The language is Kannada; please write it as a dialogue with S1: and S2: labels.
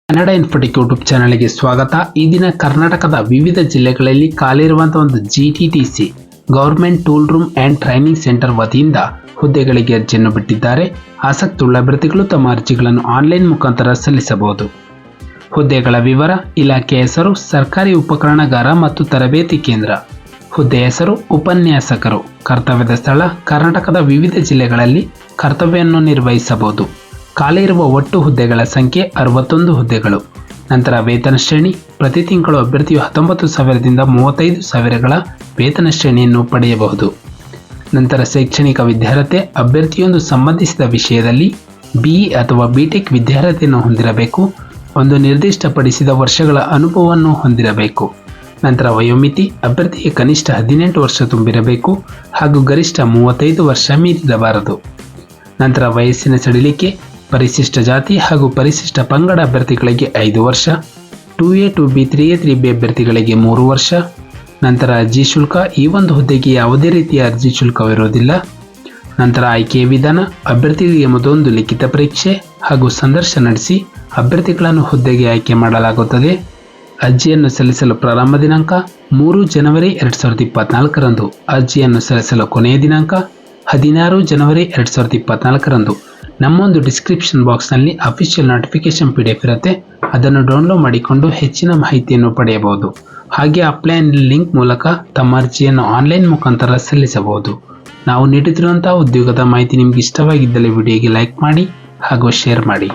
S1: ಕನ್ನಡ ಇನ್ಫೋಟೆಕ್ ಯೂಟ್ಯೂಬ್ ಚಾನಲ್ಗೆ ಸ್ವಾಗತ. ಈ ದಿನ ಕರ್ನಾಟಕದ ವಿವಿಧ ಜಿಲ್ಲೆಗಳಲ್ಲಿ ಖಾಲಿರುವಂತಹ ಒಂದು GTTC government tool room and training centre ವತಿಯಿಂದ ಹುದ್ದೆಗಳಿಗೆ ಅರ್ಜಿಯನ್ನು ಬಿಟ್ಟಿದ್ದಾರೆ. ಆಸಕ್ತಿಯುಳ್ಳ ಅಭ್ಯರ್ಥಿಗಳು ತಮ್ಮ ಅರ್ಜಿಗಳನ್ನು ಆನ್ಲೈನ್ ಮುಖಾಂತರ ಸಲ್ಲಿಸಬಹುದು. ಹುದ್ದೆಗಳ ವಿವರ: ಇಲಾಖೆ ಹೆಸರು ಸರ್ಕಾರಿ ಉಪಕರಣಗಾರ ಮತ್ತು ತರಬೇತಿ ಕೇಂದ್ರ. ಹುದ್ದೆ ಹೆಸರು ಉಪನ್ಯಾಸಕರು. ಕರ್ತವ್ಯದ ಸ್ಥಳ ಕರ್ನಾಟಕದ ವಿವಿಧ ಜಿಲ್ಲೆಗಳಲ್ಲಿ ಕರ್ತವ್ಯವನ್ನು ನಿರ್ವಹಿಸಬಹುದು. ಖಾಲಿ ಇರುವ ಒಟ್ಟು ಹುದ್ದೆಗಳ ಸಂಖ್ಯೆ 61 ಹುದ್ದೆಗಳು. ನಂತರ ವೇತನ ಶ್ರೇಣಿ: ಪ್ರತಿ ತಿಂಗಳು ಅಭ್ಯರ್ಥಿಯು 19,000ದಿಂದ 35,000ಗಳ ವೇತನ ಶ್ರೇಣಿಯನ್ನು ಪಡೆಯಬಹುದು. ನಂತರ ಶೈಕ್ಷಣಿಕ ವಿದ್ಯಾರ್ಹತೆ: ಅಭ್ಯರ್ಥಿಯೊಂದು ಸಂಬಂಧಿಸಿದ ವಿಷಯದಲ್ಲಿ BE ಅಥವಾ BTech ವಿದ್ಯಾರ್ಹತೆಯನ್ನು ಹೊಂದಿರಬೇಕು. ಒಂದು ನಿರ್ದಿಷ್ಟಪಡಿಸಿದ ವರ್ಷಗಳ ಅನುಭವವನ್ನು ಹೊಂದಿರಬೇಕು. ನಂತರ ವಯೋಮಿತಿ: ಅಭ್ಯರ್ಥಿಗೆ ಕನಿಷ್ಠ 18 ವರ್ಷ ತುಂಬಿರಬೇಕು ಹಾಗೂ ಗರಿಷ್ಠ 35 ವರ್ಷ ಮೀರಿರಬಾರದು. ನಂತರ ವಯಸ್ಸಿನ ಸಡಿಲಿಕೆ: ಪರಿಶಿಷ್ಟ ಜಾತಿ ಹಾಗೂ ಪರಿಶಿಷ್ಟ ಪಂಗಡ ಅಭ್ಯರ್ಥಿಗಳಿಗೆ 5 ವರ್ಷ, 2A 2B 3A 3B ಅಭ್ಯರ್ಥಿಗಳಿಗೆ 3 ವರ್ಷ. ನಂತರ ಅರ್ಜಿ ಶುಲ್ಕ: ಈ ಒಂದು ಹುದ್ದೆಗೆ ಯಾವುದೇ ರೀತಿಯ ಅರ್ಜಿ ಶುಲ್ಕವಿರುವುದಿಲ್ಲ. ನಂತರ ಆಯ್ಕೆಯ ವಿಧಾನ: ಅಭ್ಯರ್ಥಿಗಳಿಗೆ ಮೊದಲೊಂದು ಲಿಖಿತ ಪರೀಕ್ಷೆ ಹಾಗೂ ಸಂದರ್ಶನ ನಡೆಸಿ ಅಭ್ಯರ್ಥಿಗಳನ್ನು ಹುದ್ದೆಗೆ ಆಯ್ಕೆ ಮಾಡಲಾಗುತ್ತದೆ. ಅರ್ಜಿಯನ್ನು ಸಲ್ಲಿಸಲು ಪ್ರಾರಂಭ ದಿನಾಂಕ 3 ಜನವರಿ 2024ರಂದು. ಅರ್ಜಿಯನ್ನು ಸಲ್ಲಿಸಲು ಕೊನೆಯ ದಿನಾಂಕ 16 ಜನವರಿ 2024ರಂದು. ನಮ್ಮೊಂದು ಡಿಸ್ಕ್ರಿಪ್ಷನ್ ಬಾಕ್ಸ್ನಲ್ಲಿ ಅಫಿಷಿಯಲ್ ನೋಟಿಫಿಕೇಶನ್ PDF ಇರುತ್ತೆ, ಅದನ್ನು ಡೌನ್ಲೋಡ್ ಮಾಡಿಕೊಂಡು ಹೆಚ್ಚಿನ ಮಾಹಿತಿಯನ್ನು ಪಡೆಯಬಹುದು. ಹಾಗೆ ಅಪ್ಲೈ ಲಿಂಕ್ ಮೂಲಕ ತಮ್ಮ ಅರ್ಜಿಯನ್ನು ಆನ್ಲೈನ್ ಮುಖಾಂತರ ಸಲ್ಲಿಸಬಹುದು. ನಾವು ನೀಡುತ್ತಿರುವಂತಹ ಉದ್ಯೋಗದ ಮಾಹಿತಿ ನಿಮಗೆ ಇಷ್ಟವಾಗಿದ್ದಲ್ಲಿ ವಿಡಿಯೋಗೆ ಲೈಕ್ ಮಾಡಿ ಹಾಗೂ ಶೇರ್ ಮಾಡಿ.